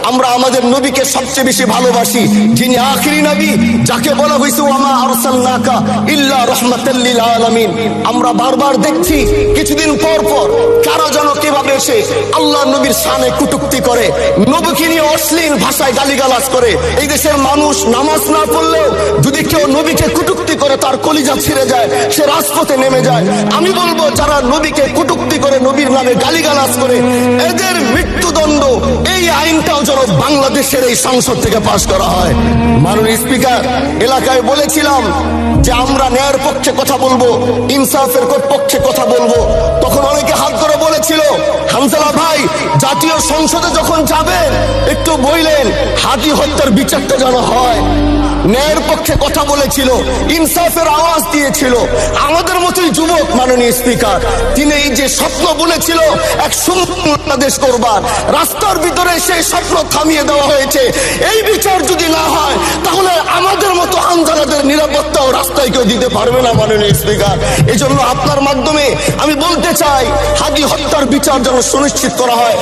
আমরা আমাদের নবীকে সবচেয়ে বেশি ভালোবাসি, যিনি আখিরি নবী, যাকে বলা হয়েছে ওয়ামা আরসালনাকা ইল্লা রাহমাতাল লিল আলামিন। আমরা বারবার দেখছি কিছুদিন পর পর কারা যেন কিভাবে এসে আল্লাহ নবীর শানে কটূক্তি করে, নবীকে নিয়ে অশ্লীল ভাষায় গালিগালাজ করে। এই দেশের মানুষ নামাজ না পড়লেও যদি কেউ নবীকে কটূক্তি করে তার কলিজা ছিঁড়ে যায়, সে রাজপথে নেমে যায়। আমি বলবো যারা নবীকে কটূক্তি করে, নবীর নামে গালিগালাজ করে, এদের মৃত্যুদণ্ড এই আইনটাও যেন বাংলাদেশের এই সংসদ থেকে পাশ করা হয়। মাননীয় স্পিকার, এলাকায় বলেছিলাম যে আমরা ন্যায়ের পক্ষে কথা বলবো, ইনসাফের পক্ষে কথা বলবো। তখন অনেকে হাত করে বলেছিল, হামজালা ভাই জাতীয় সংসদে যখন যাবেন একটু বললেন হাদি হত্যার বিচারটা যেন হয়। ন্যায়ের পক্ষে কথা বলেছিল, ইনসাফের আওয়াজ দিয়েছিল। আমাদের মতোই যুবক মাননীয় স্পিকার, তিনি এই যে স্বপ্ন বলেছিল এক সুন্দর বাংলাদেশ করবার, রাস্তার ভিতরে সেই স্বপ্ন থামিয়ে দেওয়া হয়েছে। এই বিচার যদি না হয় তাহলে আমাদের মতো হামজালাদের নিরাপত্তাও রাস্তায় কেউ দিতে পারবে না মাননীয় স্পিকার। এই জন্য আপনার মাধ্যমে আমি বলতে চাই, হাদি হত্যার বিচার যেন সুনিশ্চিত করা হয়।